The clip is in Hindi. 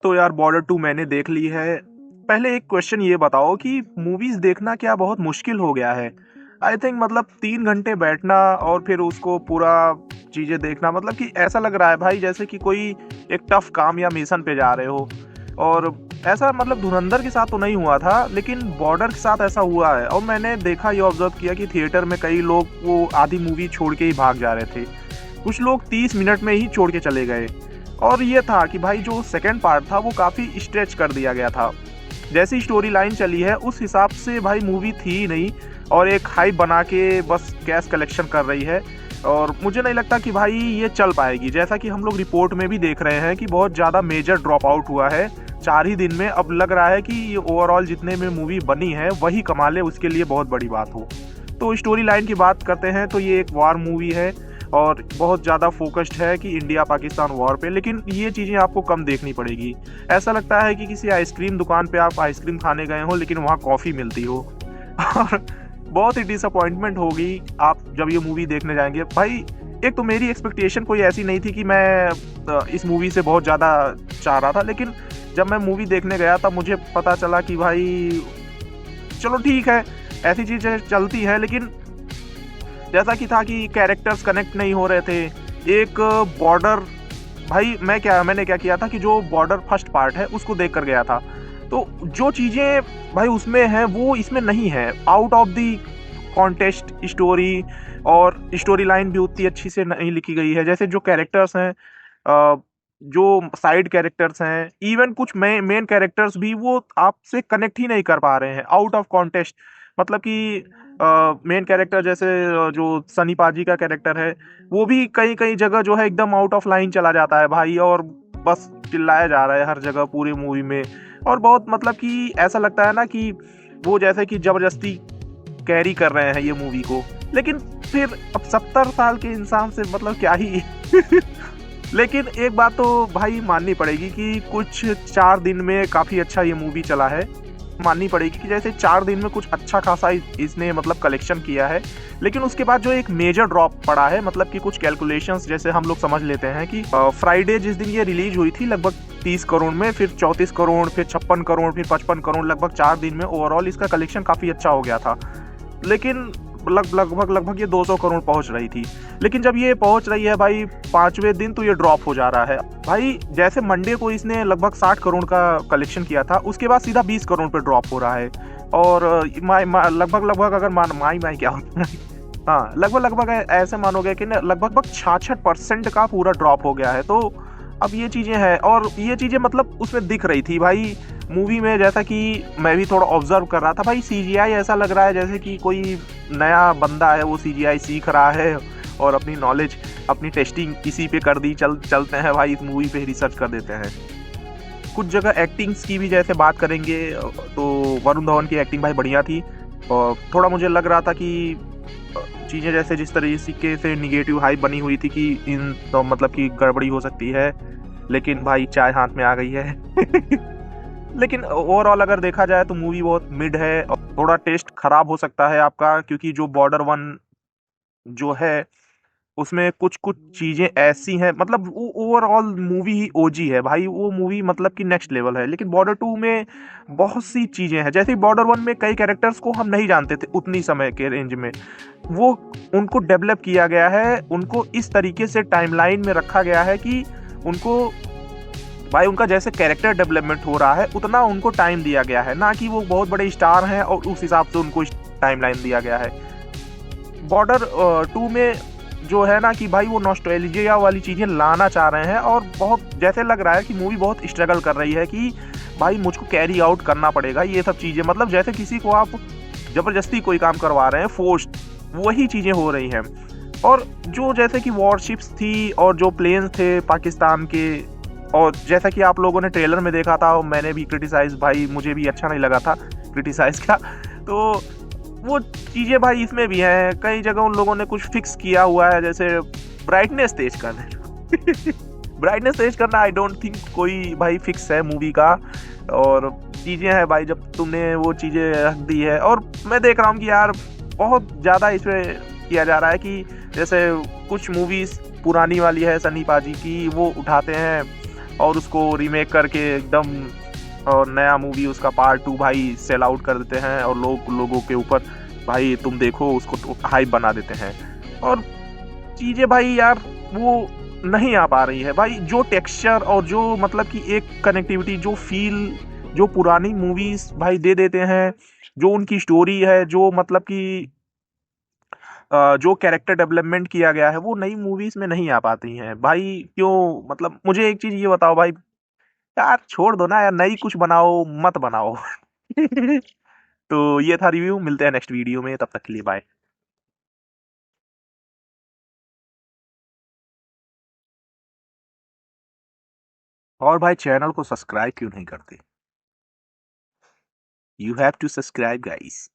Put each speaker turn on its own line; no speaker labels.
तो यार बॉर्डर 2 मैंने देख ली है। पहले एक क्वेश्चन ये बताओ कि मूवीज देखना क्या बहुत मुश्किल हो गया है? आई थिंक मतलब 3 घंटे बैठना और फिर उसको पूरा चीजें देखना, मतलब कि ऐसा लग रहा है भाई जैसे कि कोई एक टफ काम या मिशन पे जा रहे हो। और ऐसा मतलब धुरंधर के साथ तो नहीं हुआ था, लेकिन बॉर्डर के साथ ऐसा हुआ है। और मैंने देखा, ये ऑब्जर्व किया कि थिएटर में कई लोग वो आधी मूवी छोड़ के ही भाग जा रहे थे। कुछ लोग 30 मिनट में ही छोड़ के चले गए। और ये था कि भाई जो सेकंड पार्ट था वो काफ़ी स्ट्रेच कर दिया गया था। जैसी स्टोरी लाइन चली है उस हिसाब से भाई मूवी थी ही नहीं, और एक हाइप बना के बस कैश कलेक्शन कर रही है। और मुझे नहीं लगता कि भाई ये चल पाएगी। जैसा कि हम लोग रिपोर्ट में भी देख रहे हैं कि बहुत ज़्यादा मेजर ड्रॉप आउट हुआ है 4 ही दिन में। अब लग रहा है कि ये ओवरऑल जितने में मूवी बनी है वही कमा ले, उसके लिए बहुत बड़ी बात हो। तो स्टोरी लाइन की बात करते हैं तो ये एक वॉर मूवी है और बहुत ज़्यादा फोकस्ड है कि इंडिया पाकिस्तान वॉर पे, लेकिन ये चीज़ें आपको कम देखनी पड़ेगी। ऐसा लगता है कि किसी आइसक्रीम दुकान पे आप आइसक्रीम खाने गए हो लेकिन वहाँ कॉफ़ी मिलती हो। और बहुत ही डिसअपॉइंटमेंट होगी आप जब ये मूवी देखने जाएंगे। भाई एक तो मेरी एक्सपेक्टेशन कोई ऐसी नहीं थी कि मैं इस मूवी से बहुत ज़्यादा चाह रहा था, लेकिन जब मैं मूवी देखने गया तब मुझे पता चला कि भाई चलो ठीक है, ऐसी चीज़ें चलती हैं, लेकिन जैसा कि था कि कैरेक्टर्स कनेक्ट नहीं हो रहे थे। एक बॉर्डर, भाई मैंने क्या किया था कि जो बॉर्डर फर्स्ट पार्ट है उसको देख कर गया था, तो जो चीज़ें भाई उसमें हैं वो इसमें नहीं है। Out of the contest story, और स्टोरी लाइन भी उतनी अच्छी से नहीं लिखी गई है। जैसे जो कैरेक्टर्स हैं, जो साइड कैरेक्टर्स हैं, इवन कुछ मेन कैरेक्टर्स भी वो आपसे कनेक्ट ही नहीं कर पा रहे हैं, आउट ऑफ कॉन्टेस्ट। मतलब कि मेन कैरेक्टर जैसे जो सनी पाजी का कैरेक्टर है वो भी कई कई जगह जो है एकदम आउट ऑफ लाइन चला जाता है भाई, और बस चिल्लाया जा रहा है हर जगह पूरी मूवी में। और बहुत मतलब कि ऐसा लगता है ना कि वो जैसे कि जबरदस्ती कैरी कर रहे हैं ये मूवी को, लेकिन फिर अब 70 साल के इंसान से मतलब क्या ही। लेकिन एक बात तो भाई माननी पड़ेगी कि कुछ 4 दिन में काफ़ी अच्छा ये मूवी चला है। माननी पड़ेगी कि जैसे 4 दिन में कुछ अच्छा खासा इसने मतलब कलेक्शन किया है, लेकिन उसके बाद जो एक मेजर ड्रॉप पड़ा है, मतलब कि कुछ कैलकुलेशंस जैसे हम लोग समझ लेते हैं कि फ्राइडे जिस दिन ये रिलीज हुई थी लगभग 30 करोड़ में, फिर 34 करोड़, फिर 56 करोड़, फिर 55 करोड़, लगभग 4 दिन में ओवरऑल इसका कलेक्शन काफ़ी अच्छा हो गया था। लेकिन लगभग ये 200 करोड़ पहुंच रही थी। लेकिन जब ये पहुंच रही है भाई 5वें दिन तो ये ड्रॉप हो जा रहा है। भाई जैसे मंडे को इसने लगभग 60 करोड़ का कलेक्शन किया था, उसके बाद सीधा 20 करोड़ पे ड्रॉप हो रहा है। और लगभग अगर माई क्या होता है, हाँ लगभग ऐसे मानोगे कि लगभग 66% का पूरा ड्रॉप हो गया है। तो अब ये चीज़ें हैं, और ये चीज़ें मतलब उसमें दिख रही थी भाई मूवी में। जैसा कि मैं भी थोड़ा ऑब्जर्व कर रहा था भाई, सीजीआई ऐसा लग रहा है जैसे कि कोई नया बंदा है वो सीजीआई सीख रहा है और अपनी नॉलेज, अपनी टेस्टिंग इसी पे कर दी, चलते हैं भाई इस मूवी पे रिसर्च कर देते हैं। कुछ जगह एक्टिंग्स की भी जैसे बात करेंगे तो वरुण धवन की एक्टिंग भाई बढ़िया थी। और थोड़ा मुझे लग रहा था कि चीज़ें जैसे जिस तरीके से निगेटिव हाइप बनी हुई थी कि इन तो मतलब कि गड़बड़ी हो सकती है, लेकिन भाई चाय हाथ में आ गई है। लेकिन ओवरऑल अगर देखा जाए तो मूवी बहुत मिड है। थोड़ा टेस्ट खराब हो सकता है आपका, क्योंकि जो बॉर्डर 1 जो है उसमें कुछ कुछ चीज़ें ऐसी हैं, मतलब वो ओवरऑल मूवी ही ओजी है भाई, वो मूवी मतलब कि नेक्स्ट लेवल है। लेकिन बॉर्डर 2 में बहुत सी चीज़ें हैं, जैसे बॉर्डर 1 में कई कैरेक्टर्स को हम नहीं जानते थे उतनी समय के रेंज में, वो उनको डेवलप किया गया है, उनको इस तरीके से टाइमलाइन में रखा गया है कि उनको भाई उनका जैसे कैरेक्टर डेवलपमेंट हो रहा है उतना उनको टाइम दिया गया है, ना कि वो बहुत बड़े स्टार हैं और उस हिसाब से उनको टाइमलाइन दिया गया है। बॉर्डर 2 में जो है ना कि भाई वो नॉस्टैल्जिया वाली चीज़ें लाना चाह रहे हैं, और बहुत जैसे लग रहा है कि मूवी बहुत स्ट्रगल कर रही है कि भाई मुझको कैरी आउट करना पड़ेगा ये सब चीज़ें। मतलब जैसे किसी को आप ज़बरदस्ती कोई काम करवा रहे हैं, फोर्स्ड, वही चीज़ें हो रही हैं। और जो जैसे कि वॉरशिप्स थी और जो प्लेन्स थे पाकिस्तान के, और जैसा कि आप लोगों ने ट्रेलर में देखा था और मैंने भी क्रिटिसाइज, भाई मुझे भी अच्छा नहीं लगा था क्रिटिसाइज का, तो वो चीज़ें भाई इसमें भी हैं। कई जगह उन लोगों ने कुछ फिक्स किया हुआ है, जैसे ब्राइटनेस तेज करना। ब्राइटनेस तेज करना आई डोंट थिंक कोई भाई फिक्स है मूवी का, और चीज़ें हैं भाई जब तुमने वो चीज़ें रख दी है। और मैं देख रहा हूँ कि यार बहुत ज़्यादा इसमें किया जा रहा है कि जैसे कुछ मूवीज़ पुरानी वाली है सनी पाजी की, वो उठाते हैं और उसको रीमेक करके एकदम और नया मूवी उसका पार्ट 2 भाई सेल आउट कर देते हैं और लोगों के ऊपर भाई तुम देखो उसको तो हाइप बना देते हैं। और चीजें भाई यार वो नहीं आ पा रही है भाई, जो टेक्सचर और जो मतलब कि एक कनेक्टिविटी जो फील जो पुरानी मूवीज भाई दे देते हैं, जो उनकी स्टोरी है, जो मतलब कि जो कैरेक्टर डेवलपमेंट किया गया है वो नई मूवीज में नहीं आ पाती हैं भाई। क्यों? मतलब मुझे एक चीज ये बताओ भाई, यार छोड़ दो ना यार, नई कुछ बनाओ मत बनाओ। तो ये था रिव्यू, मिलते हैं नेक्स्ट वीडियो में, तब तक के लिए बाय। और भाई चैनल को सब्सक्राइब क्यों नहीं करते? You have to subscribe guys.